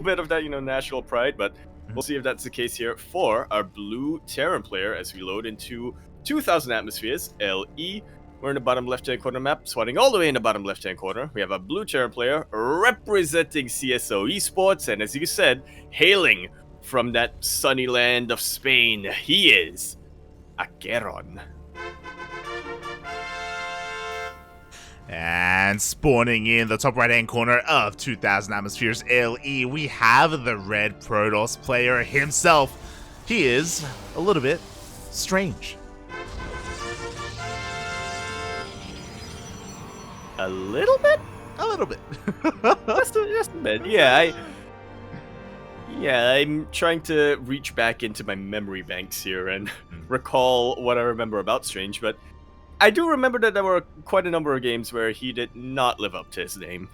bit of that, national pride, but we'll see if that's the case here for our blue Terran player as we load into 2,000 atmospheres, LE. We're in the bottom left-hand corner map, swatting all the way in the bottom left-hand corner. We have a blue Terran player representing CSO Esports, and as you said, hailing from that sunny land of Spain, he is AqueroN. And spawning in the top right-hand corner of 2,000 atmospheres LE, we have the red Protoss player himself. He is a little bit strange. A little bit? A little bit. just a bit. I'm trying to reach back into my memory banks here and recall what I remember about Strange, but I do remember that there were quite a number of games where he did not live up to his name.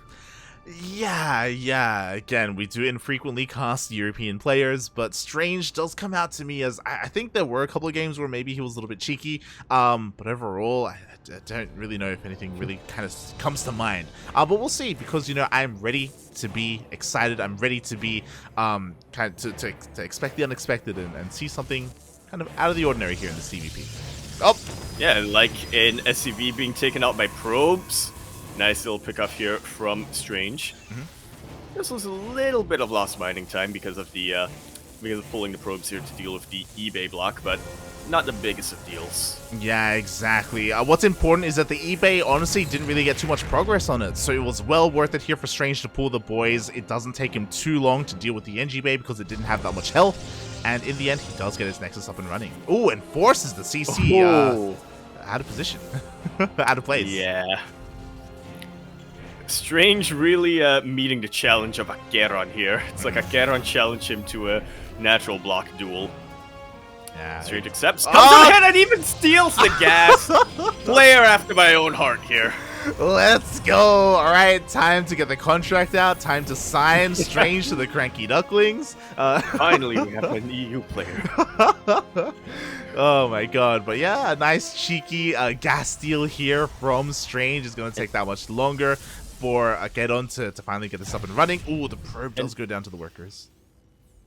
Yeah. Again, we do infrequently cast European players, but Strange does come out to me as I think there were a couple of games where maybe he was a little bit cheeky, but overall, I don't really know if anything really kind of comes to mind. But we'll see, because I'm ready to be excited. I'm ready to be kind of to expect the unexpected and see something kind of out of the ordinary here in the CVP. Oh, yeah, like in SCV being taken out by probes. Nice little pickup here from Strange. This was a little bit of lost mining time because of pulling the probes here to deal with the eBay block, but not the biggest of deals. Yeah, exactly. What's important is that the eBay honestly didn't really get too much progress on it, so it was well worth it here for Strange to pull the boys. It doesn't take him too long to deal with the NG Bay because it didn't have that much health, and in the end, he does get his Nexus up and running. Ooh, and forces the CC out of position, out of place. Yeah. Strange really meeting the challenge of AqueroN here. It's like AqueroN challenged him to a natural block duel. Yeah. Strange accepts, comes ahead and even steals the gas. Player after my own heart here. Let's go. All right, time to get the contract out. Time to sign Strange to the Cranky Ducklings. Finally, we have an EU player. Oh my god, but yeah, a nice cheeky gas steal here from Strange. Is going to take that much longer for AqueroN to finally get this up and running. Ooh, the probe does go down to the workers.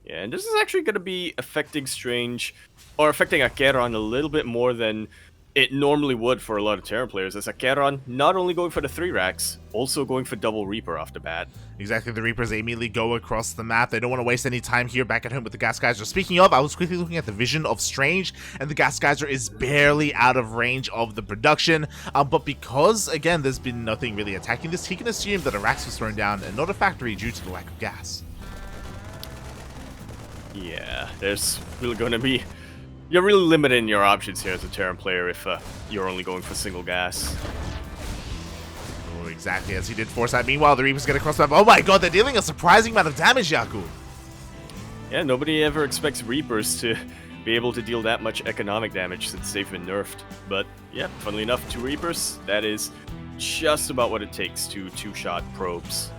Yeah, and this is actually going to be affecting Strange, or affecting AqueroN a little bit more than it normally would for a lot of Terran players, as AqueroN not only going for the 3 racks, also going for double Reaper off the bat. Exactly, the Reapers, they immediately go across the map. They don't want to waste any time here back at home with the Gas Geyser. Speaking of, I was quickly looking at the vision of Strange, and the Gas Geyser is barely out of range of the production. But because, again, there's been nothing really attacking this, he can assume that a Rax was thrown down and not a factory due to the lack of gas. Yeah, there's really going to be... You're really limiting your options here as a Terran player if you're only going for single gas. Oh, exactly, as he did force that. Meanwhile, the Reapers get across the map. Oh my god, they're dealing a surprising amount of damage, Yaku. Yeah, nobody ever expects Reapers to be able to deal that much economic damage since they've been nerfed. But yeah, funnily enough, 2 Reapers, that is just about what it takes to 2-shot probes.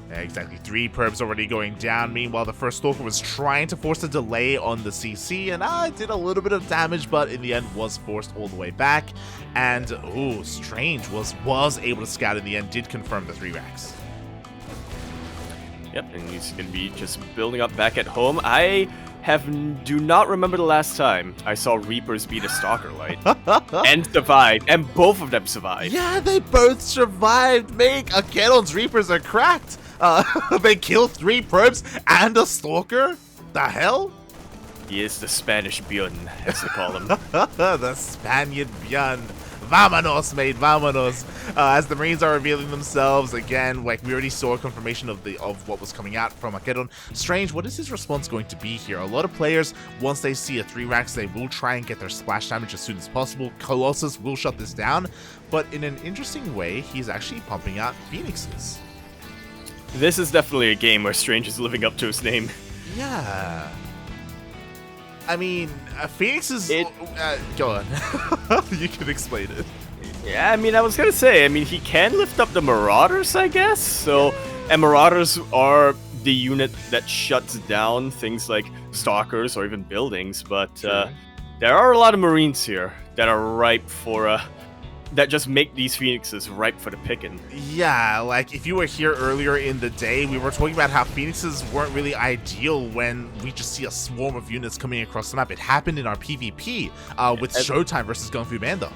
Yeah, exactly, 3 probes already going down. Meanwhile, the first Stalker was trying to force a delay on the CC, and did a little bit of damage, but in the end was forced all the way back. And, ooh, Strange was able to scout in the end, did confirm the 3 racks. Yep, and he's going to be just building up back at home. I do not remember the last time I saw Reapers beat a Stalker Light and survive, and both of them survived. Yeah, they both survived. AqueroN's Reapers are cracked. They killed 3 probes and a Stalker? The hell? He is the Spanish Bjorn, as they call him. The Spaniard Bjorn. Vámonos, mate, vámonos. As the Marines are revealing themselves again, like we already saw a confirmation of what was coming out from AqueroN. Strange, what is his response going to be here? A lot of players, once they see a 3 racks, they will try and get their splash damage as soon as possible. Colossus will shut this down, but in an interesting way, he's actually pumping out Phoenixes. This is definitely a game where Strange is living up to his name. Yeah. I mean, Phoenix is... go on. You can explain it. Yeah, I mean, I was gonna say, he can lift up the Marauders, I guess. So, and Marauders are the unit that shuts down things like Stalkers or even buildings. But there are a lot of Marines here that are ripe for that just make these Phoenixes ripe for the picking. Yeah, like if you were here earlier in the day, we were talking about how Phoenixes weren't really ideal when we just see a swarm of units coming across the map. It happened in our PvP with Showtime versus Gung Fu Banda.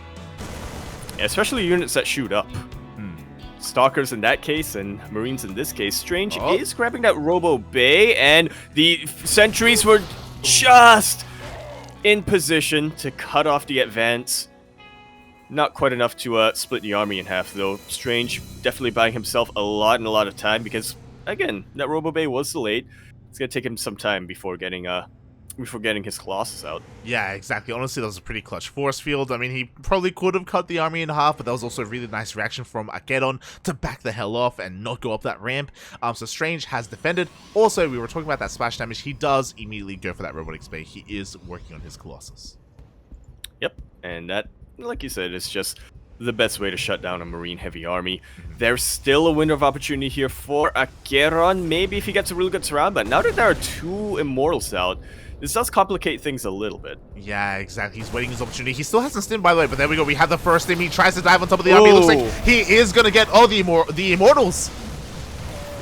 Especially units that shoot up. Stalkers in that case, and Marines in this case. Strange is grabbing that Robo Bay, and the sentries were just in position to cut off the advance. Not quite enough to split the army in half, though. Strange definitely buying himself a lot of time, because, again, that Robo Bay was delayed. It's going to take him some time before getting his Colossus out. Yeah, exactly. Honestly, that was a pretty clutch force field. I mean, he probably could have cut the army in half, but that was also a really nice reaction from AqueroN to back the hell off and not go up that ramp. So Strange has defended. Also, we were talking about that splash damage. He does immediately go for that Robotics Bay. He is working on his Colossus. Yep, and that, like you said, is just the best way to shut down a Marine heavy army. There's still a window of opportunity here for AqueroN, maybe if he gets a really good surround, but now that there are 2 Immortals out, this does complicate things a little bit. Yeah, exactly. He's waiting his opportunity. He still hasn't stimmed, by the way, but there we go. We have the first stim. He tries to dive on top of the army. It looks like he is going to get the Immortals.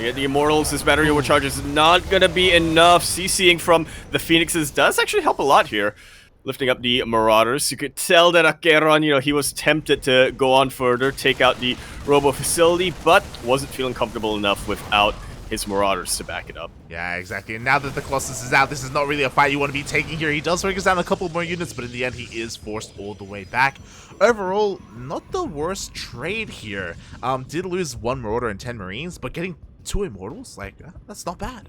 Yeah, the Immortals, this battery overcharge is not going to be enough. CCing from the Phoenixes does actually help a lot here. Lifting up the Marauders. You could tell that AqueroN, he was tempted to go on further, take out the Robo facility, but wasn't feeling comfortable enough without his Marauders to back it up. Yeah, exactly. And now that the Colossus is out, this is not really a fight you want to be taking here. He does focus down a couple more units, but in the end, he is forced all the way back. Overall, not the worst trade here. Did lose 1 Marauder and 10 Marines, but getting 2 Immortals, like, that's not bad.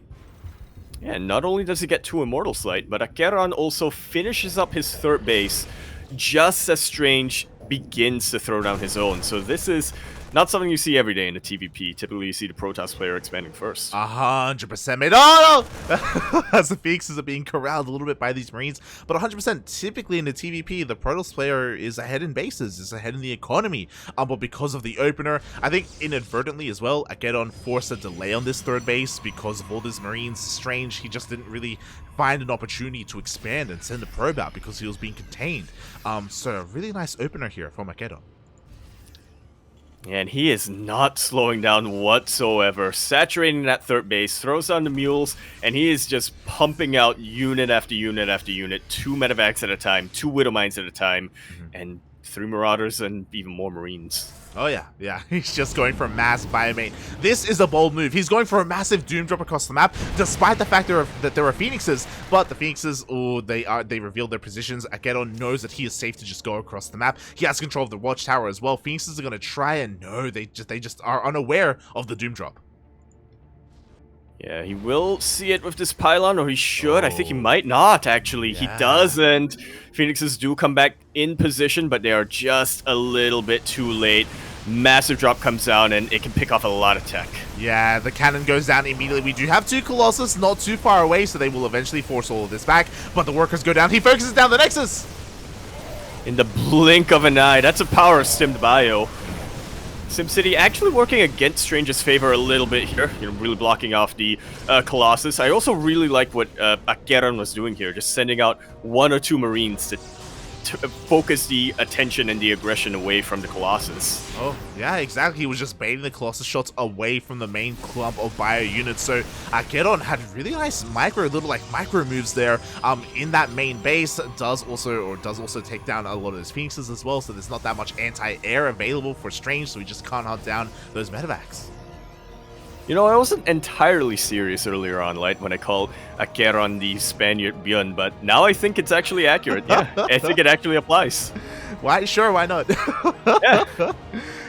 Yeah, not only does he get 2 Immortals light, but AqueroN also finishes up his 3rd base just as Strange begins to throw down his own. So this is not something you see every day in the TVP. Typically, you see the Protoss player expanding first. 100%, mate. Oh, no! As the Phoenixes are being corralled a little bit by these Marines. But 100%, typically in the TVP, the Protoss player is ahead in bases, is ahead in the economy. But because of the opener, I think inadvertently as well, AqueroN forced a delay on this 3rd base because of all these Marines. Strange, he just didn't really find an opportunity to expand and send the probe out because he was being contained. So a really nice opener here from AqueroN. And he is not slowing down whatsoever. Saturating that 3rd base, throws down the mules, and he is just pumping out unit after unit after unit. 2 medevacs at a time, 2 Widow Mines at a time, and 3 Marauders and even more Marines. Oh yeah, he's just going for mass biomate. This is a bold move. He's going for a massive doom drop across the map, despite the fact that there are Phoenixes. But the Phoenixes, they revealed their positions. AqueroN knows that he is safe to just go across the map. He has control of the watchtower as well. Phoenixes are going to try, and no, they just are unaware of the doom drop. Yeah, he will see it with this pylon, or he should. I think he might not, actually. Yeah. He doesn't. Phoenixes do come back in position, but they are just a little bit too late. Massive drop comes down, and it can pick off a lot of tech. Yeah, the cannon goes down immediately. We do have 2 Colossus not too far away, so they will eventually force all of this back. But the workers go down. He focuses down the Nexus. In the blink of an eye. That's a power stimmed bio. SimCity actually working against Strange's favor a little bit here, really blocking off the Colossus. I also really like what AqueroN was doing here, just sending out 1 or 2 Marines to focus the attention and the aggression away from the Colossus. Oh, yeah, exactly. He was just baiting the Colossus shots away from the main clump of bio units. So AqueroN had really nice micro moves there in that main base. Does also take down a lot of those Phoenixes as well. So there's not that much anti-air available for Strange, so we just can't hunt down those medevacs. I wasn't entirely serious earlier on, when I called AqueroN the Spaniard Björn, but now I think it's actually accurate. Yeah, I think it actually applies. Why? Sure, why not? Yeah.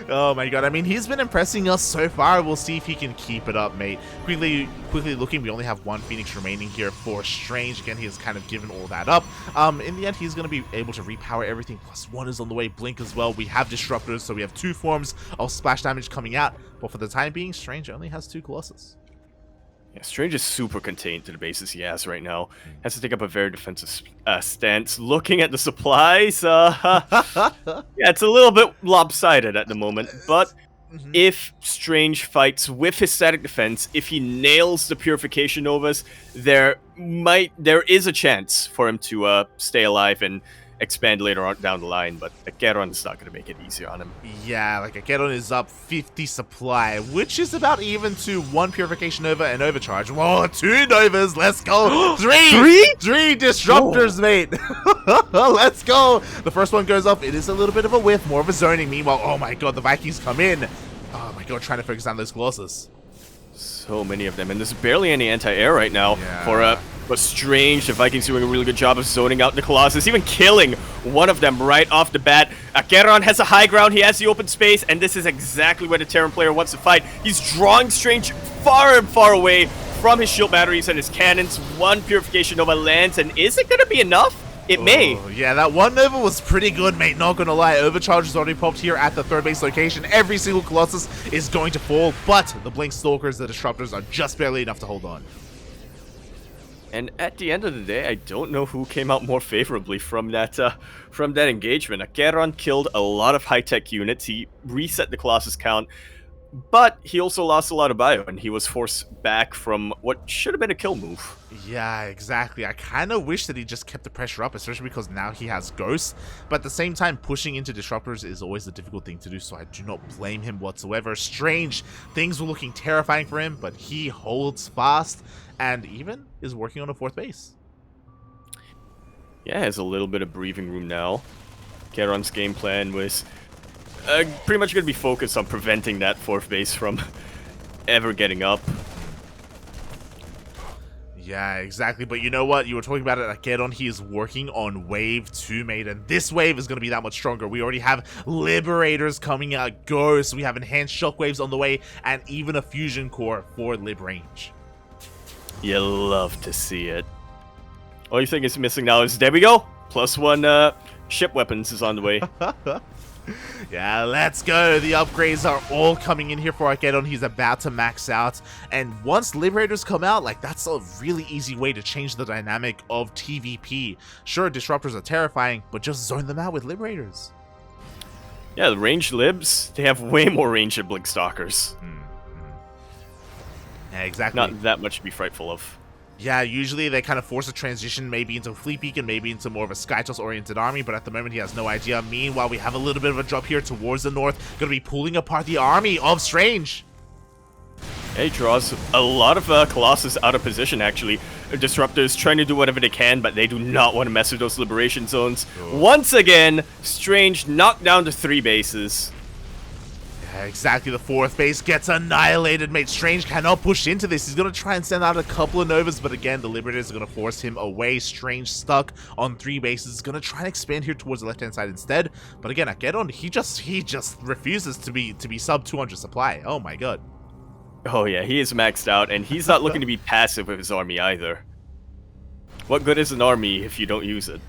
Oh my god, I mean, he's been impressing us so far. We'll see if he can keep it up, mate. Quickly looking, we only have 1 Phoenix remaining here for Strange. Again, he has kind of given all that up. In the end, he's going to be able to repower everything. +1 is on the way. Blink as well. We have Disruptors, so we have 2 forms of splash damage coming out. But for the time being, Strange only has 2 Colossus. Yeah, Strange is super contained to the bases he has right now. Has to take up a very defensive stance. Looking at the supplies, yeah, it's a little bit lopsided at the moment. But if Strange fights with his static defense, if he nails the Purification Novas, there is a chance for him to stay alive and expand later on down the line, but AqueroN is not going to make it easier on him. Yeah, like AqueroN is up 50 supply, which is about even to 1 Purification Nova and Overcharge. Whoa, 2 Novas, let's go! 3 Disruptors, mate! Let's go! The first one goes off, it is a little bit of a whiff, more of a zoning. Meanwhile, oh my god, the Vikings come in. Oh my god, trying to focus on those Colossus. So many of them, and there's barely any anti-air right now for Strange. The Vikings doing a really good job of zoning out the Colossus, even killing one of them right off the bat. AqueroN has a high ground, he has the open space, and this is exactly where the Terran player wants to fight. He's drawing Strange far and far away from his shield batteries and his cannons. 1 Purification Nova lands, and is it going to be enough? It may. Yeah, that 1 Nova was pretty good, mate. Not gonna lie. Overcharge is already popped here at the 3rd base location. Every single Colossus is going to fall, but the Blink Stalkers, the Disruptors, are just barely enough to hold on. And at the end of the day, I don't know who came out more favorably from that engagement. AqueroN killed a lot of high-tech units. He reset the Colossus count, but he also lost a lot of bio, and he was forced back from what should have been a kill move. Yeah, exactly. I kind of wish that he just kept the pressure up, especially because now he has Ghosts. But at the same time, pushing into Disruptors is always a difficult thing to do, so I do not blame him whatsoever. Strange, things were looking terrifying for him, but he holds fast and even is working on a 4th base. Yeah, has a little bit of breathing room now. AqueroN's game plan was pretty much going to be focused on preventing that 4th base from ever getting up. Yeah, exactly. But you know what? You were talking about it. AqueroN, he is working on wave 2, mate. And this wave is going to be that much stronger. We already have Liberators coming out, Ghosts. We have enhanced shockwaves on the way, and even a fusion core for Lib range. You love to see it. All you think is missing now is, there we go. +1 ship weapons is on the way. Yeah, let's go. The upgrades are all coming in here for AqueroN. He's about to max out. And once Liberators come out, like, that's a really easy way to change the dynamic of TVP. Sure, Disruptors are terrifying, but just zone them out with Liberators. Yeah, the ranged Libs, they have way more range than Blink Stalkers. Yeah, exactly. Not that much to be frightful of. Yeah, usually they kind of force a transition maybe into a Fleet Beacon, maybe into more of a Skytoss-oriented army, but at the moment he has no idea. Meanwhile, we have a little bit of a drop here towards the north, going to be pulling apart the army of Strange. He draws a lot of Colossus out of position, actually. Disruptors trying to do whatever they can, but they do not want to mess with those liberation zones. Once again, Strange knocked down to 3 bases. Yeah, exactly. The 4th base gets annihilated, mate. Strange cannot push into this. He's going to try and send out a couple of Novas, but again, the Liberators are going to force him away. Strange stuck on 3 bases. He's going to try and expand here towards the left-hand side instead. But again, AqueroN, he just refuses to be sub 200 supply. Oh my god. Oh yeah, he is maxed out, and he's not looking to be passive with his army either. What good is an army if you don't use it?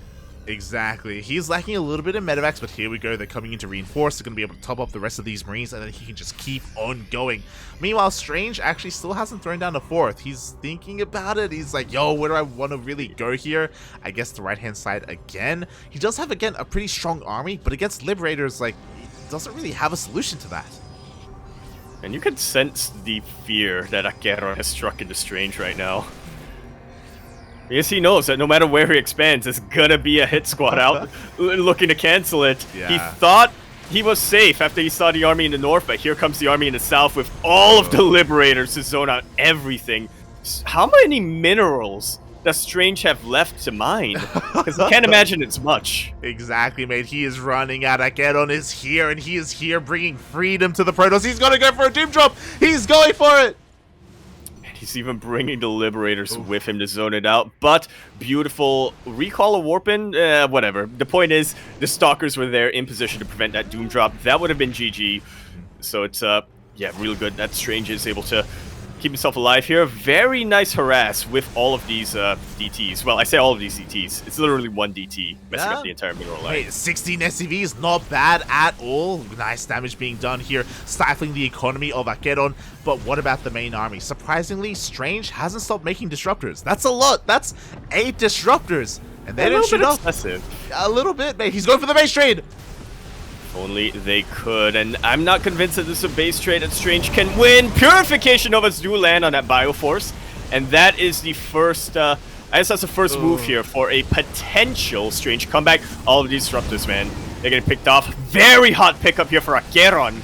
Exactly. He's lacking a little bit of medevacs, but here we go. They're coming in to reinforce. They're going to be able to top up the rest of these Marines, and then he can just keep on going. Meanwhile, Strange actually still hasn't thrown down a 4th. He's thinking about it. He's like, yo, where do I want to really go here? I guess the right-hand side again. He does have, again, a pretty strong army, but against Liberators, like, he doesn't really have a solution to that. And you can sense the fear that AqueroN has struck into Strange right now. Because he knows that no matter where he expands, there's gonna be a hit squad out looking to cancel it. Yeah. He thought he was safe after he saw the army in the north, but here comes the army in the south with all of the Liberators to zone out everything. How many minerals does Strange have left to mine? Because I can't imagine it's much. Exactly, mate. He is running out. AqueroN is here, and he is here bringing freedom to the Protoss. He's gonna go for a Doom Drop. He's going for it. He's even bringing the Liberators with him to zone it out, but beautiful recall of Warpin, whatever. The point is, the Stalkers were there in position to prevent that Doom Drop. That would have been GG. So it's, yeah, really good that Strange is able to keep himself alive here. Very nice harass with all of these DTs. Well, I say all of these DTs. It's literally 1 DT messing up the entire mineral line. Wait, 16 SCVs, not bad at all. Nice damage being done here, stifling the economy of AqueroN. But what about the main army? Surprisingly, Strange hasn't stopped making Disruptors. That's a lot. That's 8 Disruptors. And they didn't shoot up. A little bit, mate. He's going for the base trade. Only they could, and I'm not convinced that this is a base trade that Strange can win. Purification Novas do land on that Bioforce, and that is the first I guess that's the first move here for a potential Strange comeback. All of these disruptors, man, they're getting picked off. Very hot pickup here for AqueroN.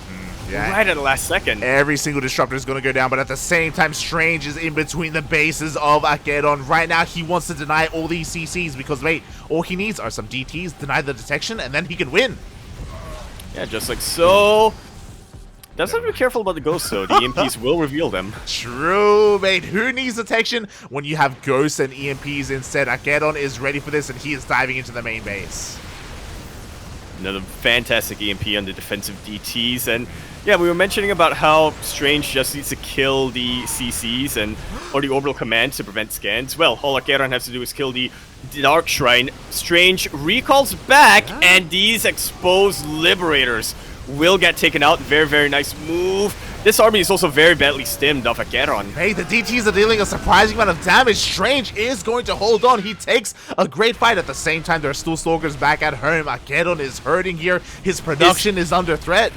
Yeah. Right at the last second. Every single disruptor is going to go down, but at the same time, Strange is in between the bases of AqueroN. Right now, he wants to deny all these CCs because, wait, all he needs are some DTs, deny the detection, and then he can win. Yeah, just like so. That's have to be careful about the ghosts, though. The EMPs will reveal them. True, mate. Who needs detection when you have ghosts and EMPs instead? AqueroN is ready for this, and he is diving into the main base. Another fantastic EMP on the defensive DTs, and yeah, we were mentioning about how Strange just needs to kill the CCs or the orbital command to prevent scans. Well, all AqueroN has to do is kill the Dark Shrine. Strange recalls back, and these exposed Liberators will get taken out. Very, very nice move. This army is also very badly stimmed off AqueroN. Hey, the DTs are dealing a surprising amount of damage. Strange is going to hold on. He takes a great fight. At the same time, there are still Stalkers back at home. AqueroN is hurting here. His production is under threat.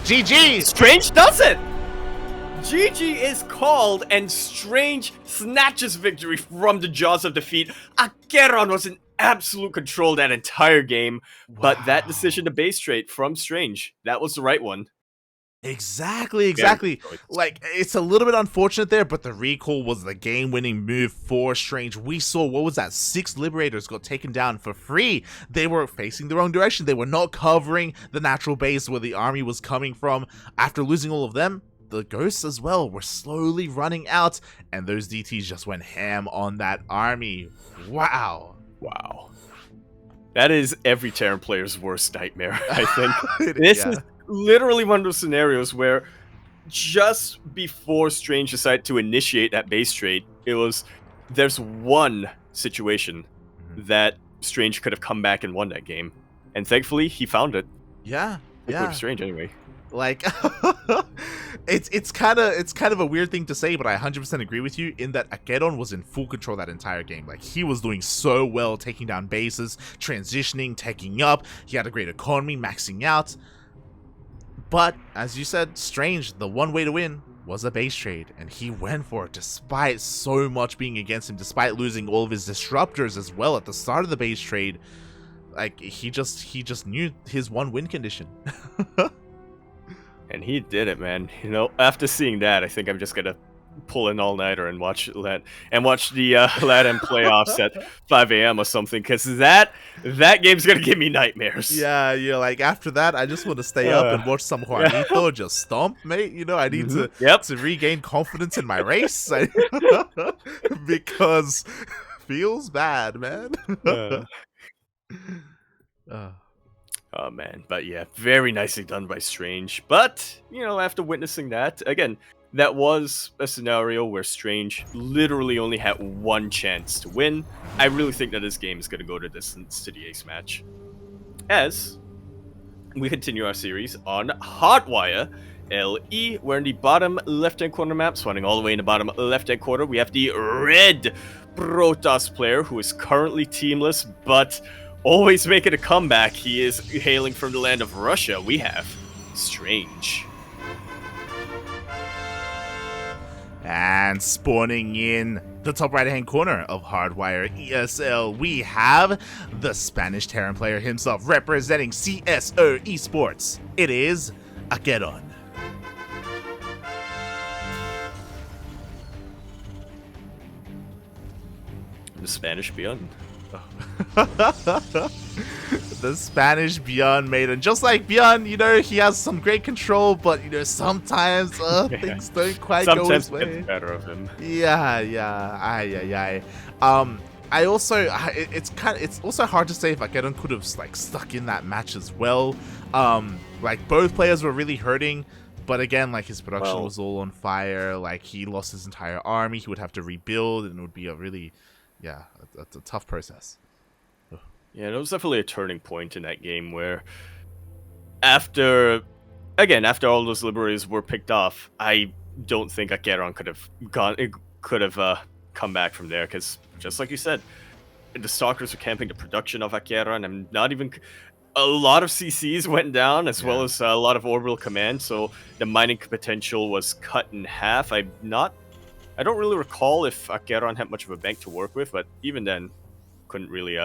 GG! Strange does it! GG is called, and Strange snatches victory from the jaws of defeat. AqueroN was in absolute control that entire game, but that decision to base trade from Strange, that was the right one. Exactly. Like, it's a little bit unfortunate there, but the recall was the game-winning move for Strange. We saw, what was that, 6 Liberators got taken down for free. They were facing the wrong direction. They were not covering the natural base where the army was coming from. After losing all of them, the ghosts as well were slowly running out, and those DTs just went ham on that army. Wow. That is every Terran player's worst nightmare, I think. This is literally one of those scenarios where just before Strange decided to initiate that base trade, there's one situation that Strange could have come back and won that game. And thankfully, he found it. Yeah. Strange anyway. Like, it's kind of a weird thing to say, but I 100% agree with you in that AqueroN was in full control that entire game. Like, he was doing so well, taking down bases, transitioning, taking up. He had a great economy, maxing out. But, as you said, Strange, the one way to win was a base trade, and he went for it despite so much being against him, despite losing all of his disruptors as well at the start of the base trade. Like, he just knew his one win condition. And he did it, man. You know, after seeing that, I think I'm just gonna pull an all-nighter and watch the LATAM playoffs at 5 a.m. or something, because that game's gonna give me nightmares. Yeah, you're like, after that, I just want to stay up and watch some Juanito just stomp, mate. You know, I need to regain confidence in my race because feels bad, man. Oh man, but yeah, very nicely done by Strange. But, you know, after witnessing that, again, that was a scenario where Strange literally only had one chance to win. I really think that this game is going to go the distance to the ace match. As we continue our series on Hardwire LE, we're in the bottom left-hand corner map, swatting all the way in the bottom left-hand corner. We have the red Protoss player who is currently teamless, but always making a comeback. He is hailing from the land of Russia. We have Strange. And spawning in the top right-hand corner of Hardwire ESL, we have the Spanish Terran player himself representing CSO Esports. It is AqueroN. The Spanish Beyond. The Spanish Beyond maiden. Just like Beyond, you know, he has some great control, but, you know, sometimes things don't quite go his way. Sometimes it's better of him. Yeah. I also, it's also hard to say if AqueroN could have, like, stuck in that match as well. Like, both players were really hurting, but again, like, his production was all on fire. Like, he lost his entire army. He would have to rebuild, and it would be a really, a tough process. Yeah, it was definitely a turning point in that game where after all those Liberators were picked off, I don't think AqueroN could have come back from there, because just like you said, the Stalkers were camping the production of AqueroN, and not even a lot of CCs went down, as well as a lot of orbital command, so the mining potential was cut in half. I'm not I don't really recall if AqueroN had much of a bank to work with, but even then, couldn't really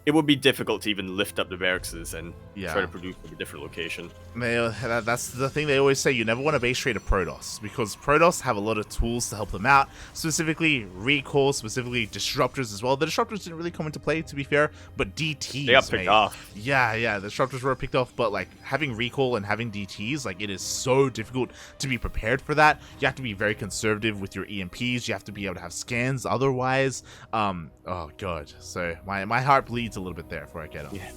it would be difficult to even lift up the barracks and try to produce from a different location. That's the thing they always say. You never want to base trade a Protoss, because Protoss have a lot of tools to help them out, specifically recall, specifically disruptors as well. The disruptors didn't really come into play, to be fair, but DTs, they got picked off. Yeah, the disruptors were picked off, but like having recall and having DTs, like it is so difficult to be prepared for that. You have to be very conservative with your EMPs. You have to be able to have scans otherwise. Oh god, so my heart bleeds a little bit there for AqueroN. Yeah.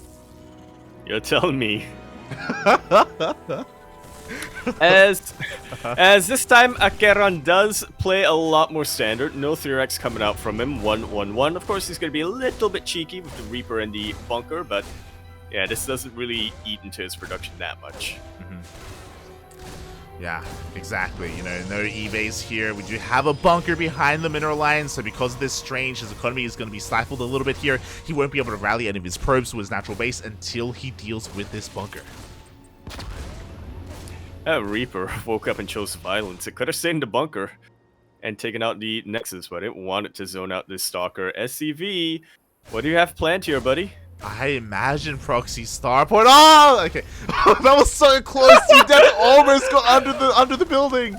You're telling me. as this time AqueroN does play a lot more standard. No 3x coming out from him. 1-1-1. Of course, he's going to be a little bit cheeky with the Reaper and the bunker, but yeah, this doesn't really eat into his production that much. Yeah, exactly. You know, no E-base here. We do have a bunker behind the mineral line, so because of this Strange, his economy is going to be stifled a little bit here. He won't be able to rally any of his probes to his natural base until he deals with this bunker. Reaper woke up and chose violence. It could have stayed in the bunker and taken out the Nexus, but it wanted to zone out this Stalker. SCV, what do you have planned here, buddy? I imagine proxy starport. Oh, okay. That was so close. He almost got under the building.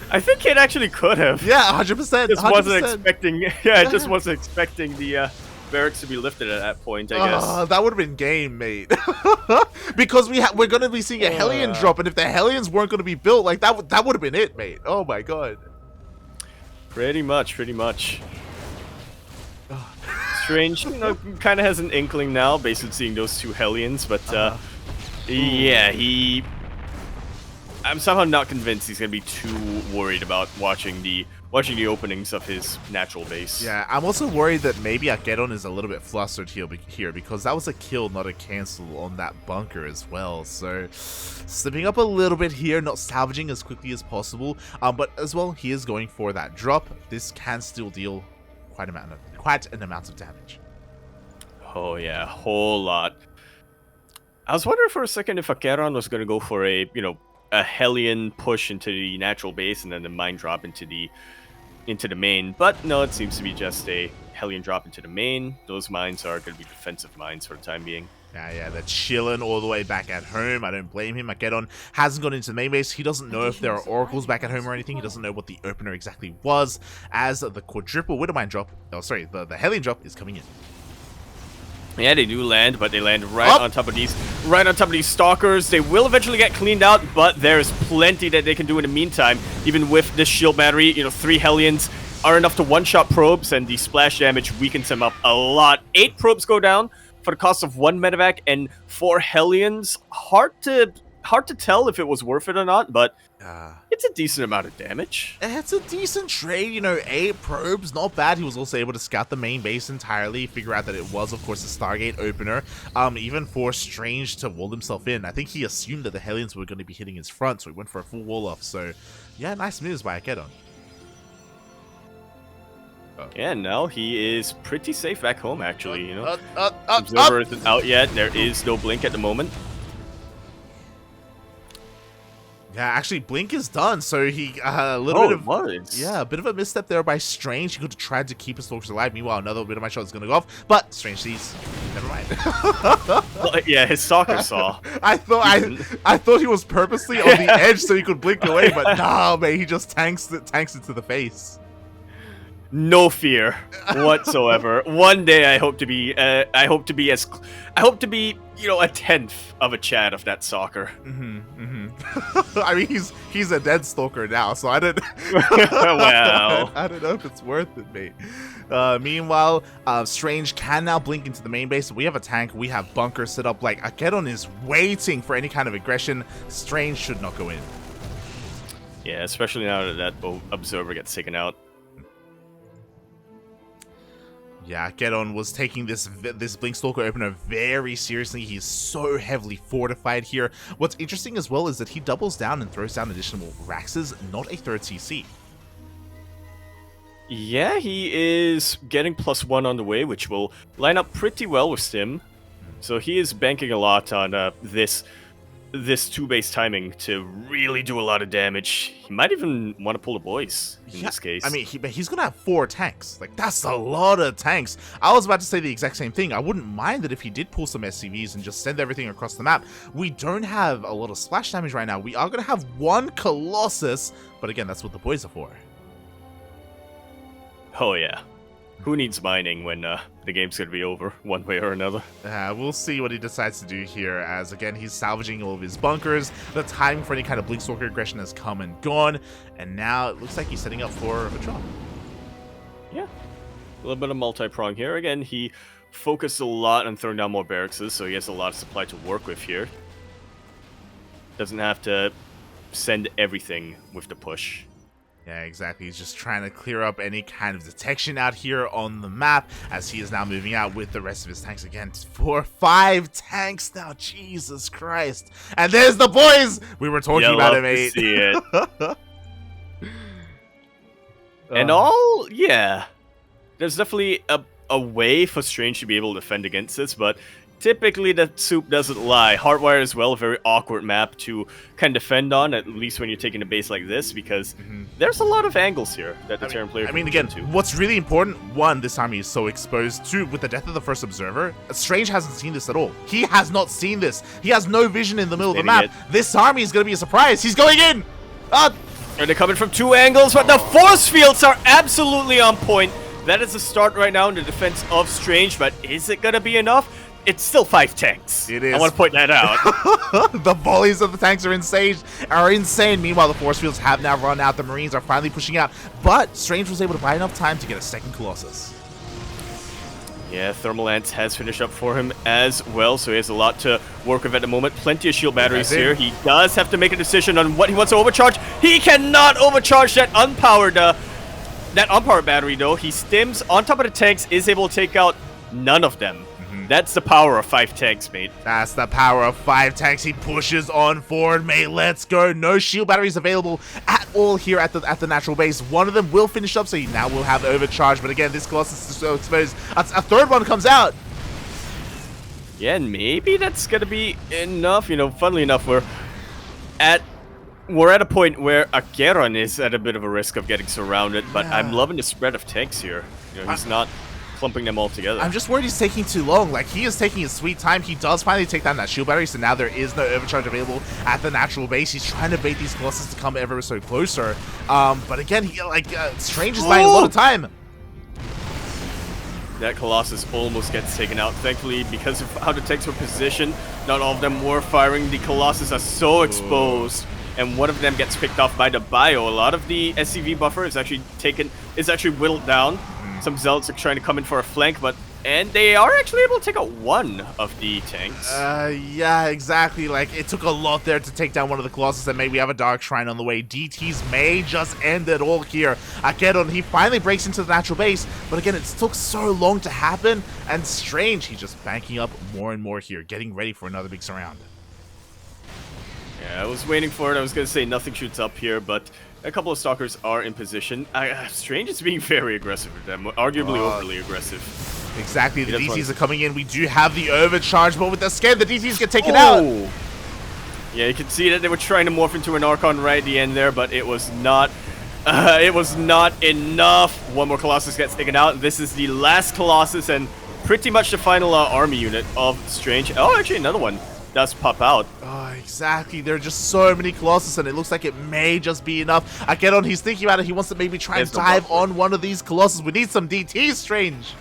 I think it actually could have. Yeah, 100%. Just wasn't expecting. Yeah, it just wasn't expecting the barracks to be lifted at that point. I guess that would have been game, mate. Because we're gonna be seeing a Hellion drop, and if the Hellions weren't gonna be built, like that would have been it, mate. Oh my god. Pretty much. Strange, you know, kind of has an inkling now, based on seeing those two Hellions, but yeah, I'm somehow not convinced he's gonna be too worried about watching the openings of his natural base. Yeah, I'm also worried that maybe AqueroN is a little bit flustered here because that was a kill, not a cancel on that bunker as well. So slipping up a little bit here, not salvaging as quickly as possible. But as well, he is going for that drop. This can still deal quite an amount of damage. Oh yeah, a whole lot. I was wondering for a second if AqueroN was going to go for a Hellion push into the natural base and then the mine drop into the main, but no, it seems to be just a Hellion drop into the main. Those mines are going to be defensive mines for the time being. Yeah, they're chilling all the way back at home. I don't blame him. AqueroN hasn't gone into the main base. He doesn't know if there are oracles back at home or anything. He doesn't know what the opener exactly was, as the quadruple Widowmine drop, the Hellion drop is coming in. Yeah, they do land, but they land right on top of these stalkers. They will eventually get cleaned out, but there's plenty that they can do in the meantime. Even with this shield battery, 3 Hellions are enough to one-shot probes, and the splash damage weakens them up a lot. 8 probes go down for the cost of 1 medevac and 4 Hellions. Hard to tell if it was worth it or not, but it's a decent amount of damage. It's a decent trade, 8 probes, not bad. He was also able to scout the main base entirely, figure out that it was, of course, a Stargate opener, even for Strange to wall himself in. I think he assumed that the Hellions were going to be hitting his front, so he went for a full wall-off. So, yeah, nice moves by AqueroN. Yeah, now he is pretty safe back home, actually, Observer isn't out yet. There is no blink at the moment. Yeah, actually, blink is done, so he a bit of a misstep there by Strange. He could have tried to keep his stalkers alive. Meanwhile, another bit of my shot is going to go off, but Strange sees. Never mind. Well, yeah, his stalker saw. I thought he was purposely on the edge so he could blink away, but no, man, he just tanks it to the face. No fear whatsoever. One day I hope to be a 10th of a Chad of that stalker. I mean, he's a dead stalker now, so I don't. Wow. I don't know if it's worth it, mate. Meanwhile, Strange can now blink into the main base. We have a tank. We have bunkers set up. Like, AqueroN is waiting for any kind of aggression. Strange should not go in. Yeah, especially now that observer gets taken out. Yeah, AqueroN was taking this Blink Stalker opener very seriously. He's so heavily fortified here. What's interesting as well is that he doubles down and throws down additional Raxes, not a third CC. Yeah, he is getting +1 on the way, which will line up pretty well with Stim. So he is banking a lot on this this 2-base timing to really do a lot of damage. He might even want to pull the boys in this case. I mean, he's going to have 4 tanks. Like, that's a lot of tanks. I was about to say the exact same thing. I wouldn't mind it if he did pull some SCVs and just send everything across the map. We don't have a lot of splash damage right now. We are going to have 1 Colossus, but again, that's what the boys are for. Oh yeah. Who needs mining when the game's going to be over one way or another? We'll see what he decides to do here, as again, he's salvaging all of his bunkers. The time for any kind of Blinkstalker aggression has come and gone, and now it looks like he's setting up for a drop. Yeah. A little bit of multi-prong here. Again, he focused a lot on throwing down more barracks, so he has a lot of supply to work with here. Doesn't have to send everything with the push. Yeah, exactly. He's just trying to clear up any kind of detection out here on the map, as he is now moving out with the rest of his tanks again. 4, 5 tanks now. Jesus Christ. And there's the boys! We were talking about him, mate. See it. And all, yeah. There's definitely a way for Strange to be able to defend against this, but typically the soup doesn't lie. Hardwire as well, a very awkward map to kind of defend on, at least when you're taking a base like this, because there's a lot of angles here that the Terran player can again, to. What's really important, one, this army is so exposed. 2, with the death of the first observer, Strange hasn't seen this at all. He has not seen this. He has no vision in the middle of the map. This army is going to be a surprise. He's going in! And they're coming from 2 angles, but the force fields are absolutely on point. That is the start right now in the defense of Strange, but is it going to be enough? It's still 5 tanks. It is. I want to point that out. The volleys of the tanks are insane. Meanwhile, the force fields have now run out. The Marines are finally pushing out. But Strange was able to buy enough time to get a second Colossus. Yeah, Thermal Lance has finished up for him as well, so he has a lot to work with at the moment. Plenty of shield batteries here. He does have to make a decision on what he wants to overcharge. He cannot overcharge that unpowered battery, though. He stims on top of the tanks, is able to take out none of them. That's the power of 5 tanks, mate. That's the power of 5 tanks. He pushes on forward, mate. Let's go. No shield batteries available at all here at the natural base. One of them will finish up, so he now will have overcharge. But again, this Colossus is so exposed. A third one comes out. Yeah, and maybe that's going to be enough. You know, funnily enough, we're at a point where AqueroN is at a bit of a risk of getting surrounded, but I'm loving the spread of tanks here. You know, he's not clumping them all together. I'm just worried he's taking too long. Like, he is taking his sweet time. He does finally take down that shield battery, so now there is no overcharge available at the natural base. He's trying to bait these Colossus to come ever so closer. But again, Strange is buying a lot of time. That Colossus almost gets taken out. Thankfully, because of how the tanks were positioned, not all of them were firing. The Colossus are so exposed, and one of them gets picked off by the bio. A lot of the SCV buffer is actually whittled down. Some Zealots are trying to come in for a flank, and they are actually able to take out one of the tanks. Yeah, exactly. Like, it took a lot there to take down one of the Colossus, and maybe we have a Dark Shrine on the way. DTs may just end it all here. AqueroN, he finally breaks into the natural base, but again, it took so long to happen, and Strange, he's just banking up more and more here, getting ready for another big surround. Yeah, I was waiting for it. I was going to say nothing shoots up here, but a couple of Stalkers are in position. Strange is being very aggressive with them, arguably overly aggressive. Exactly, the DTs are coming in. We do have the overcharge, but with the scan, the DTs get taken out. Yeah, you can see that they were trying to morph into an Archon right at the end there, but it was not enough. One more Colossus gets taken out. This is the last Colossus and pretty much the final army unit of Strange. Oh, actually, another one does pop out. Oh, exactly. There are just so many Colossus, and it looks like it may just be enough. AqueroN, he's thinking about it. He wants to maybe try and dive on one of these Colossus. We need some DTs, Strange.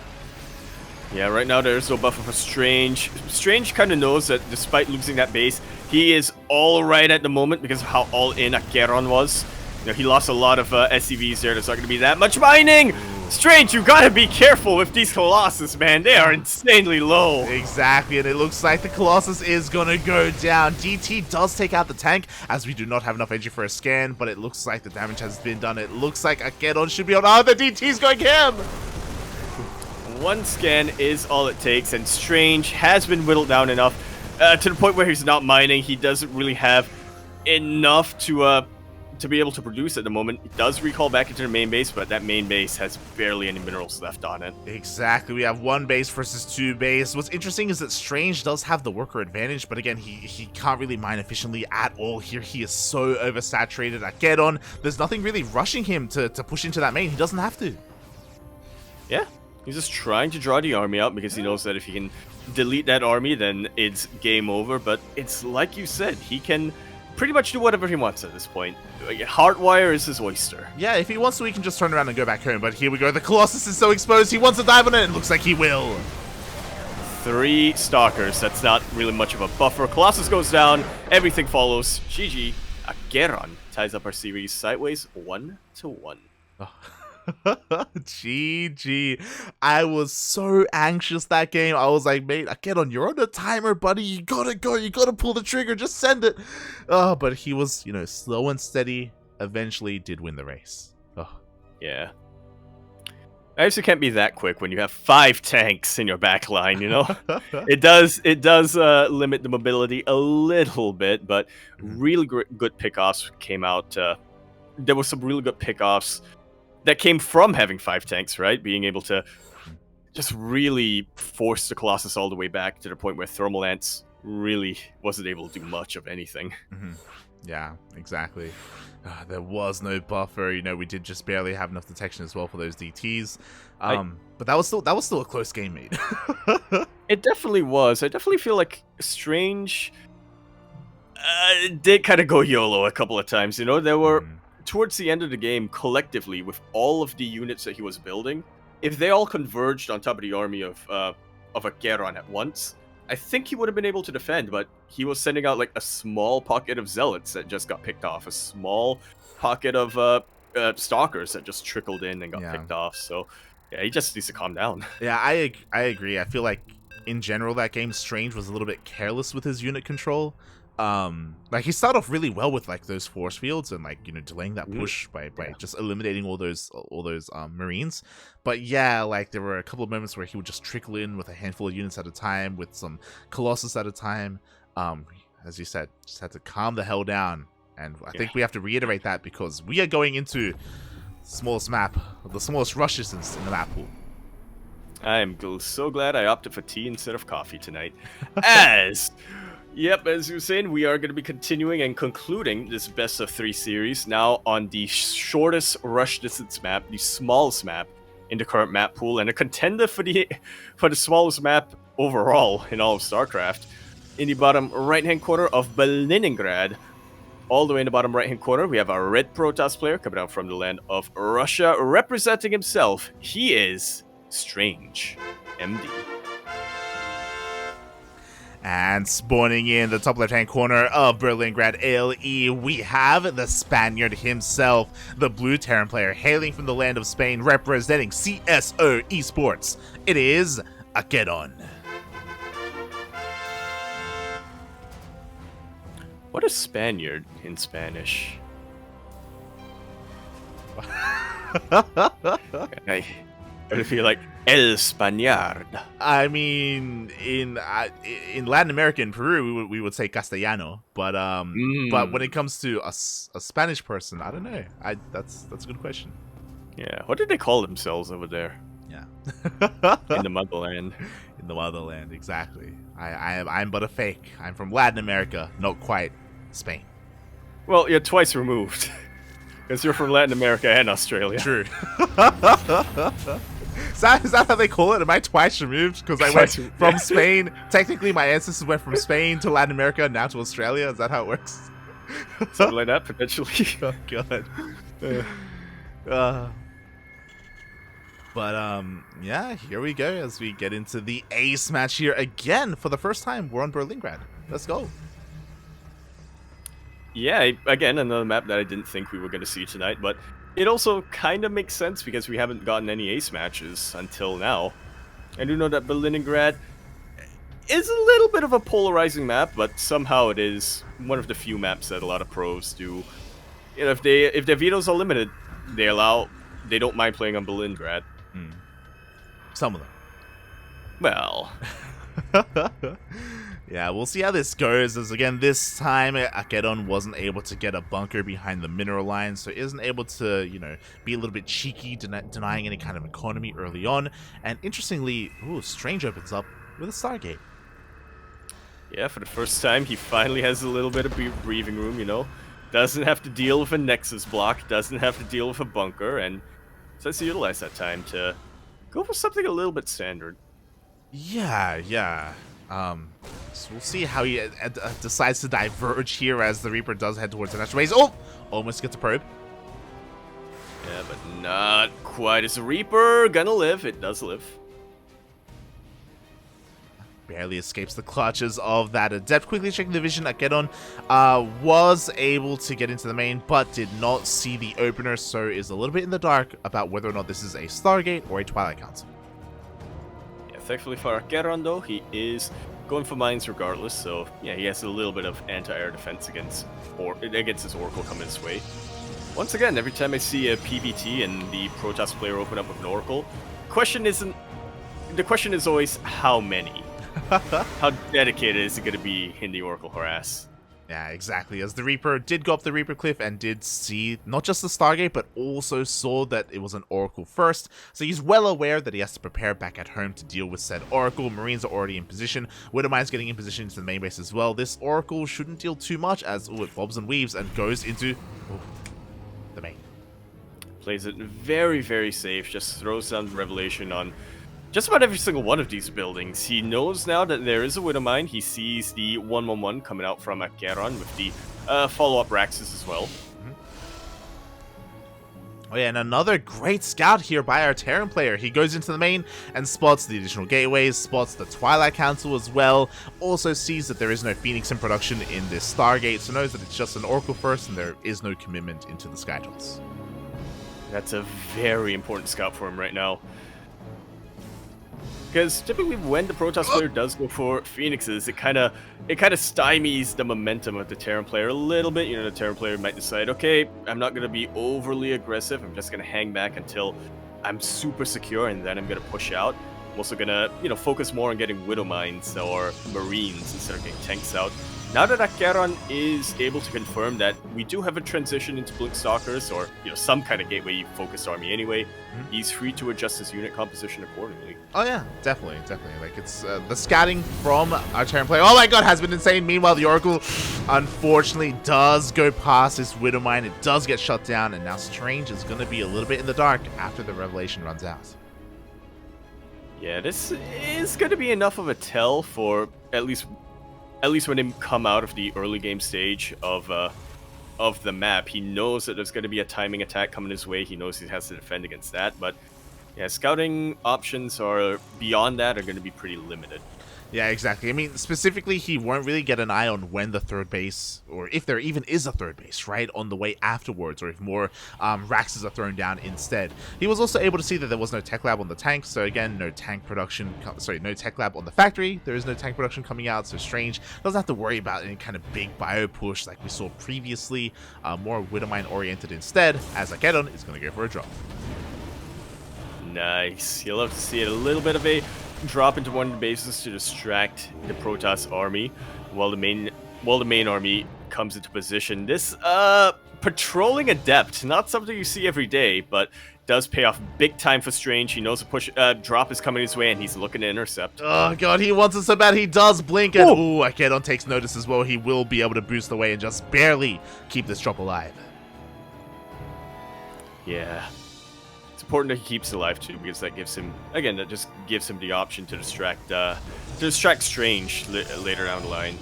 Yeah, right now there's no buffer for Strange. Strange kind of knows that despite losing that base, he is all right at the moment because of how all-in AqueroN was. You know, he lost a lot of SCVs there. There's not going to be that much mining. Strange, you gotta be careful with these Colossus, man. They are insanely low. Exactly, and it looks like the Colossus is gonna go down. DT does take out the tank, as we do not have enough energy for a scan, but it looks like the damage has been done. It looks like AqueroN should be on. Oh, the DT's going him! One scan is all it takes, and Strange has been whittled down enough to the point where he's not mining. He doesn't really have enough to to be able to produce at the moment. It does recall back into the main base, but that main base has barely any minerals left on it. Exactly. We have 1 base versus 2 base. What's interesting is that Strange does have the worker advantage, but again, he can't really mine efficiently at all here. He is so oversaturated. AqueroN, there's nothing really rushing him to push into that main. He doesn't have to. Yeah, he's just trying to draw the army out because he knows that if he can delete that army, then it's game over. But it's like you said, he can pretty much do whatever he wants at this point. Heartwire is his oyster. Yeah, if he wants to, he can just turn around and go back home. But here we go. The Colossus is so exposed. He wants to dive on it. It looks like he will. 3 Stalkers. That's not really much of a buffer. Colossus goes down. Everything follows. GG. AqueroN ties up our series sideways 1-1. Oh. GG. I was so anxious that game. I was like, mate, AqueroN, you're on a timer, buddy. You gotta go. You gotta pull the trigger. Just send it. Oh, but he was, slow and steady. Eventually did win the race. Oh. Yeah. I also can't be that quick when you have 5 tanks in your back line, It does limit the mobility a little bit, but really good pickoffs came out. There were some really good pickoffs that came from having 5 tanks, right? Being able to just really force the Colossus all the way back to the point where Thermal Ants really wasn't able to do much of anything. Yeah, exactly. There was no buffer. We did just barely have enough detection as well for those DTs. But that was still a close game, mate. It definitely was. I definitely feel like Strange did kind of go YOLO a couple of times. There were towards the end of the game, collectively, with all of the units that he was building, if they all converged on top of the army of AqueroN at once, I think he would have been able to defend, but he was sending out like a small pocket of Zealots that just got picked off, a small pocket of Stalkers that just trickled in and got picked off, so yeah, he just needs to calm down. Yeah, I agree. I feel like, in general, that game, Strange was a little bit careless with his unit control. Like he started off really well with like those force fields and like delaying that push by just eliminating all those Marines, but yeah, like there were a couple of moments where he would just trickle in with a handful of units at a time, with some Colossus at a time. As you said, just had to calm the hell down, and I think we have to reiterate that because we are going into the smallest rushes in the map pool. I'm so glad I opted for tea instead of coffee tonight. Yep, as you were saying, we are going to be continuing and concluding this best of 3 series now on the shortest rush distance map, the smallest map in the current map pool, and a contender for the smallest map overall in all of StarCraft. In the bottom right-hand corner of Kaliningrad, all the way in the bottom right-hand corner, we have our red Protoss player coming out from the land of Russia, representing himself. He is Strange, MD. And spawning in the top left-hand corner of Berlingrad ALE, we have the Spaniard himself, the blue Terran player hailing from the land of Spain, representing CSO Esports. It is AqueroN. What is Spaniard in Spanish? I feel like El Spaniard. I mean, in Latin America and Peru, we would say Castellano, but when it comes to a Spanish person, I don't know. That's a good question. Yeah, what did they call themselves over there? Yeah, in the motherland. In the motherland, exactly. I'm but a fake. I'm from Latin America, not quite Spain. Well, you're twice removed, because you're from Latin America and Australia. True. Is that how they call it? Am I twice removed? Because I went from Spain. Technically, my ancestors went from Spain to Latin America, now to Australia. Is that how it works? Something like that, potentially. Oh, God. Yeah, here we go as we get into the ace match here again. For the first time, we're on Berlingrad. Let's go. Yeah, again, another map that I didn't think we were going to see tonight, but it also kind of makes sense because we haven't gotten any ace matches until now. I do know that Berlingrad is a little bit of a polarizing map, but somehow it is one of the few maps that a lot of pros do. If their vetoes are limited, they don't mind playing on Berlingrad. Some of them. Well. Yeah, we'll see how this goes, as again, this time AqueroN wasn't able to get a bunker behind the mineral line, so isn't able to, you know, be a little bit cheeky, denying any kind of economy early on. And interestingly, ooh, Strange opens up with a Stargate. Yeah, for the first time, he finally has a little bit of breathing room, you know. Doesn't have to deal with a Nexus block, doesn't have to deal with a bunker, and decides to utilize that time to go for something a little bit standard. Yeah. So we'll see how he decides to diverge here as the Reaper does head towards the natural base. Oh! Almost gets a probe. Yeah, but not quite as a Reaper. Gonna live. It does live. Barely escapes the clutches of that Adept. Quickly checking the vision, AqueroN was able to get into the main, but did not see the opener, so is a little bit in the dark about whether or not this is a Stargate or a Twilight Council. Thankfully for AqueroN, though, he is going for mines regardless, so yeah, he has a little bit of anti-air defense against his Oracle coming his way. Once again, every time I see a PvT and the Protoss player open up with an Oracle, the question is always how many? How dedicated is it going to be in the Oracle harass? Yeah, exactly. As the Reaper did go up the Reaper Cliff and did see not just the Stargate, but also saw that it was an Oracle first. So he's well aware that he has to prepare back at home to deal with said Oracle. Marines are already in position. Widowmine's getting in position into the main base as well. This Oracle shouldn't deal too much as it bobs and weaves and goes into the main. Plays it very, very safe. Just throws down the Revelation on just about every single one of these buildings. He knows now that there is a Widowmine. He sees the 111 coming out from AqueroN with the follow-up Raxus as well. Oh yeah, and another great scout here by our Terran player. He goes into the main and spots the additional gateways, spots the Twilight Council as well. Also sees that there is no Phoenix in production in this Stargate, so knows that it's just an Oracle first and there is no commitment into the Skytools. That's a very important scout for him right now. Because typically when the Protoss player does go for Phoenixes, it kind of stymies the momentum of the Terran player a little bit. You know, the Terran player might decide, okay, I'm not going to be overly aggressive. I'm just going to hang back until I'm super secure, and then I'm going to push out. I'm also going to, you know, focus more on getting Widow Mines or Marines instead of getting tanks out. Now that AqueroN is able to confirm that we do have a transition into Blink Stalkers, or, you know, some kind of gateway-focused army anyway, he's free to adjust his unit composition accordingly. Oh yeah, definitely. Like, it's the scouting from our Terran player, oh my god, has been insane. Meanwhile, the Oracle, unfortunately, does go past this Widow Mine. It does get shut down, and now Strange is going to be a little bit in the dark after the Revelation runs out. Yeah, this is going to be enough of a tell for at least when they come out of the early game stage of the map. He knows that there's going to be a timing attack coming his way. He knows he has to defend against that, but yeah, scouting options are beyond that are going to be pretty limited. Yeah, exactly. I mean, specifically, he won't really get an eye on when the third base, or if there even is a third base, right, on the way afterwards, or if more Raxes are thrown down instead. He was also able to see that there was no tech lab on the tank, so again, no tech lab on the factory. There is no tank production coming out, so Strange doesn't have to worry about any kind of big bio push like we saw previously. More Widowmine oriented instead, as AqueroN is going to go for a drop. Nice. You'll have to see it, a little bit of a drop into one of the bases to distract the Protoss army while the main army comes into position. This patrolling Adept, not something you see every day, but does pay off big time for Strange. He knows a drop is coming his way, and he's looking to intercept. Oh god, he wants it so bad. He does blink, and AqueroN takes notice as well. He will be able to boost away and just barely keep this drop alive. Yeah. Important that he keeps alive too, because that gives him, again, that just gives him the option to distract Strange later down the line.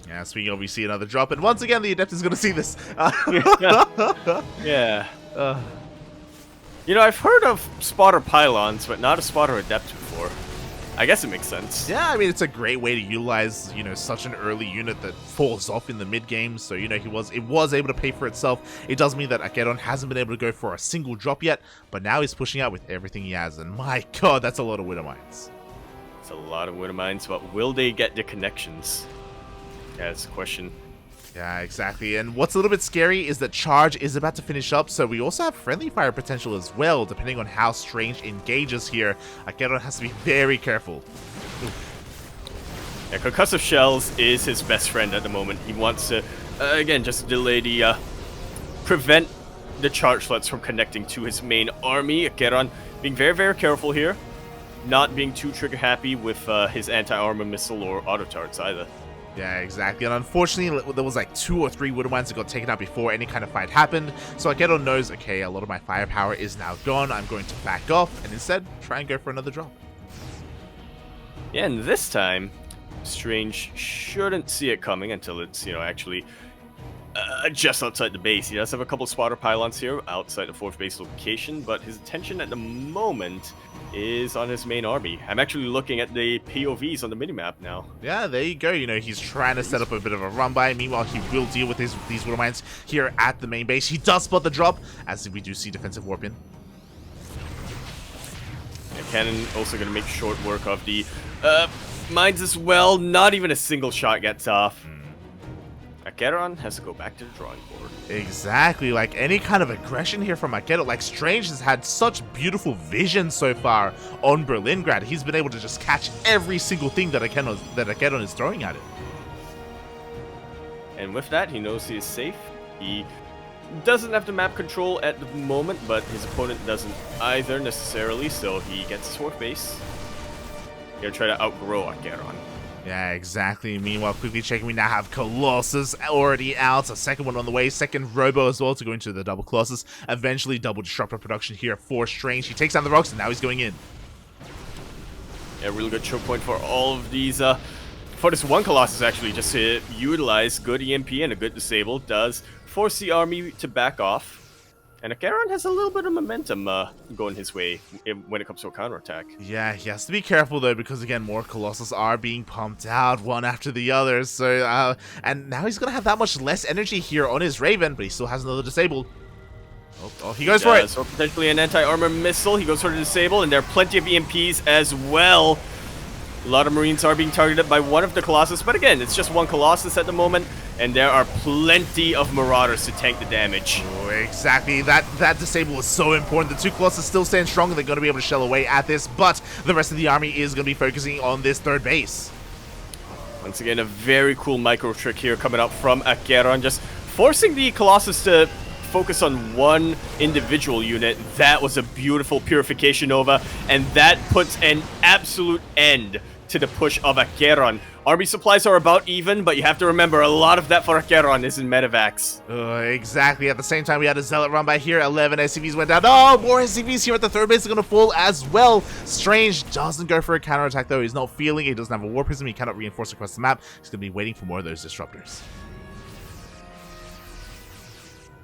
Yeah, speaking of, we see another drop, and once again the Adept is going to see this. Yeah. You know, I've heard of spotter pylons, but not a spotter Adept before. I guess it makes sense. Yeah, I mean, it's a great way to utilize, you know, such an early unit that falls off in the mid-game, so, you know, it was able to pay for itself. It does mean that AqueroN hasn't been able to go for a single drop yet, but now he's pushing out with everything he has, and my god, that's a lot of Widow Mines. It's a lot of Widow Mines, but will they get the connections? Yeah, that's the question. Yeah, exactly. And what's a little bit scary is that Charge is about to finish up, so we also have friendly fire potential as well, depending on how Strange engages here. AqueroN has to be very careful. Yeah, concussive shells is his best friend at the moment. He wants to, again, just delay the, prevent the charge sluts from connecting to his main army. AqueroN being very, very careful here. Not being too trigger happy with his anti-armor missile or auto turrets either. Yeah, exactly. And unfortunately, there was like 2 or 3 Wooden Mines that got taken out before any kind of fight happened. So AqueroN knows, okay, a lot of my firepower is now gone. I'm going to back off and instead try and go for another drop. Yeah, and this time, Strange shouldn't see it coming until it's, actually just outside the base. He does have a couple spotter pylons here outside the 4th base location, but his attention at the moment is on his main army. I'm actually looking at the POVs on the minimap now. Yeah, there you go. He's trying to set up a bit of a run-by. Meanwhile, he will deal with these Wooden Mines here at the main base. He does spot the drop, as we do see defensive warp in. And Cannon also going to make short work of the mines as well. Not even a single shot gets off. AqueroN has to go back to the drawing board. Exactly, like any kind of aggression here from AqueroN. Like Strange has had such beautiful vision so far on Berlingrad. He's been able to just catch every single thing that AqueroN is throwing at him. And with that, he knows he is safe. He doesn't have the map control at the moment, but his opponent doesn't either necessarily, so he gets his 4th base. He'll try to outgrow AqueroN. Yeah, exactly. Meanwhile, quickly checking, we now have Colossus already out. A second one on the way. Second Robo as well to go into the double Colossus. Eventually, double Disruptor production here for Strange. He takes down the rocks, and now he's going in. Yeah, really good choke point for all of these. For this one Colossus, actually, just to utilize good EMP and a good disable does force the army to back off. And AqueroN has a little bit of momentum going his way when it comes to a counterattack. Yeah, he has to be careful though, because again, more Colossus are being pumped out one after the other. So, and now he's gonna have that much less energy here on his Raven, but he still has another disable. Oh, he goes for it. So potentially an anti-armor missile. He goes for the disable, and there are plenty of EMPs as well. A lot of Marines are being targeted by one of the Colossus, but again, it's just one Colossus at the moment, and there are plenty of Marauders to tank the damage. Oh, exactly. That disable is so important. The 2 Colossus still stand strong, and they're going to be able to shell away at this, but the rest of the army is going to be focusing on this 3rd base. Once again, a very cool micro trick here coming out from AqueroN, just forcing the Colossus to focus on one individual unit. That was a beautiful Purification Nova, and that puts an absolute end to the push of AqueroN. Army supplies are about even, but you have to remember a lot of that for AqueroN is in medevacs. Exactly. At the same time, we had a Zealot run by here. 11 SCVs went down. Oh, more SCVs here at the 3rd base are going to fall as well. Strange doesn't go for a counterattack, though. He's not feeling it. He doesn't have a War Prism. He cannot reinforce across the map. He's going to be waiting for more of those Disruptors.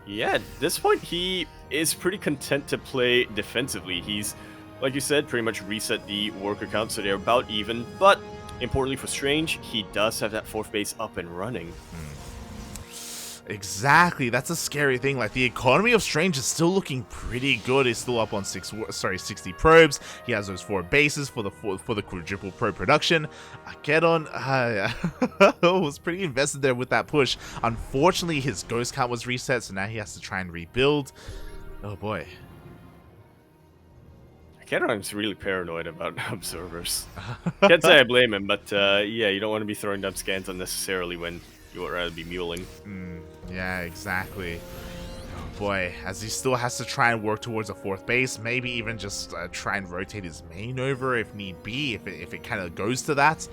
Yeah, at this point, he is pretty content to play defensively. He's, like you said, pretty much reset the worker count, so they're about even. But, importantly for Strange, he does have that 4th base up and running. Exactly, that's a scary thing. Like, the economy of Strange is still looking pretty good. He's still up on 60 probes. He has those 4 bases for the quadruple probe production. AqueroN was pretty invested there with that push. Unfortunately, his ghost count was reset, so now he has to try and rebuild. Oh boy. AqueroN's really paranoid about observers. Can't say I blame him, but yeah, you don't want to be throwing down scans unnecessarily when you would rather be muling. Yeah, exactly. Oh boy, as he still has to try and work towards a 4th base, maybe even just try and rotate his main over if need be, if it kind of goes to that.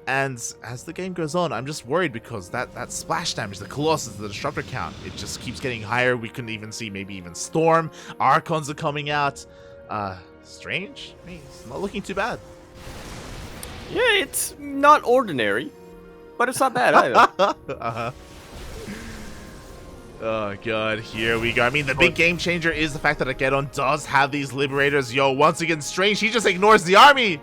And as the game goes on, I'm just worried because that splash damage, the Colossus, the Disruptor count, it just keeps getting higher. We couldn't even see maybe even Storm. Archons are coming out. Strange? I mean, it's not looking too bad. Yeah, it's not ordinary, but it's not bad either. Oh god, here we go. I mean, the big game changer is the fact that AqueroN does have these Liberators. Yo, once again, Strange, he just ignores the army.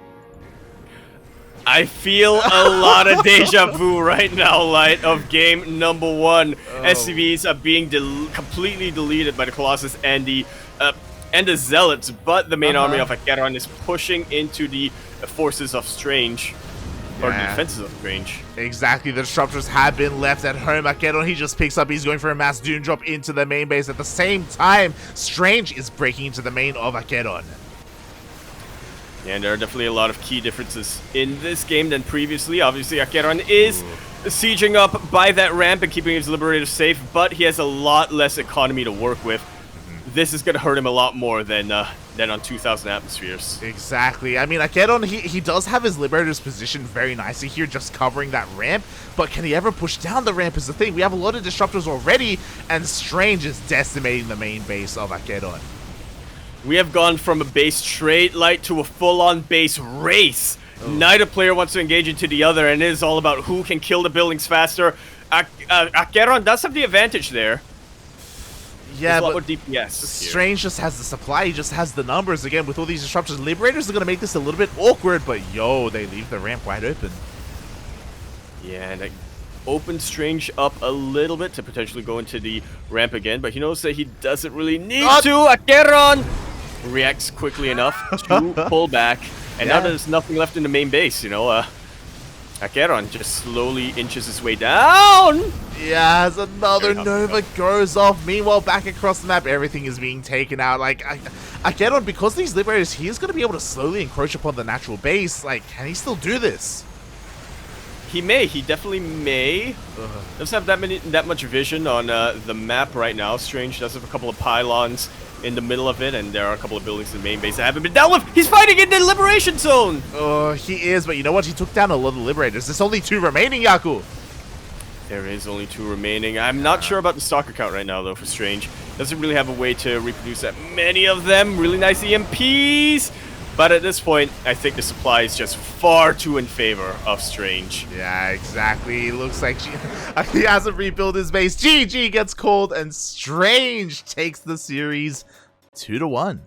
I feel a lot of deja vu right now, Light, of game number 1. Oh. SCVs are being completely deleted by the Colossus and the Zealots, but the main army of AqueroN is pushing into the forces of Strange. Or the defenses of Strange. Exactly, the Disruptors have been left at home. AqueroN, he just picks up, he's going for a mass Doom drop into the main base. At the same time, Strange is breaking into the main of AqueroN. And there are definitely a lot of key differences in this game than previously. Obviously, AqueroN is sieging up by that ramp and keeping his Liberators safe, but he has a lot less economy to work with. This is going to hurt him a lot more than on 2,000 Atmospheres. Exactly. I mean, AqueroN, he does have his Liberators positioned very nicely here, just covering that ramp, but can he ever push down the ramp is the thing. We have a lot of Disruptors already, and Strange is decimating the main base of AqueroN. We have gone from a base trade light to a full-on base race. Neither player wants to engage into the other, and it is all about who can kill the buildings faster. AqueroN does have the advantage there. Yeah, but DPS Strange just has the supply, he just has the numbers. Again, with all these disruptors, Liberators are going to make this a little bit awkward, but yo, they leave the ramp wide open. Yeah, and open Strange up a little bit to potentially go into the ramp again, but he knows that he doesn't really need to. AqueroN reacts quickly enough to pull back, and now there's nothing left in the main base, you know. AqueroN just slowly inches his way down. Yeah, as another Nova goes off. Meanwhile, back across the map, everything is being taken out. Like, AqueroN, because these Liberators, he is going to be able to slowly encroach upon the natural base. Like, can he still do this? He may. He definitely may. Doesn't have that much vision on the map right now. Strange does have a couple of pylons in the middle of it, and there are a couple of buildings in the main base that haven't been dealt with. He's fighting in the Liberation Zone! He is, but you know what? He took down a lot of Liberators. There's only 2 remaining, Yaku. There is only 2 remaining. I'm not sure about the stalker count right now, though, for Strange. Doesn't really have a way to reproduce that many of them. Really nice EMPs! But at this point, I think the supply is just far too in favor of Strange. Yeah, exactly. Looks like he hasn't rebuilt his base. GG gets called, and Strange takes the series 2-1.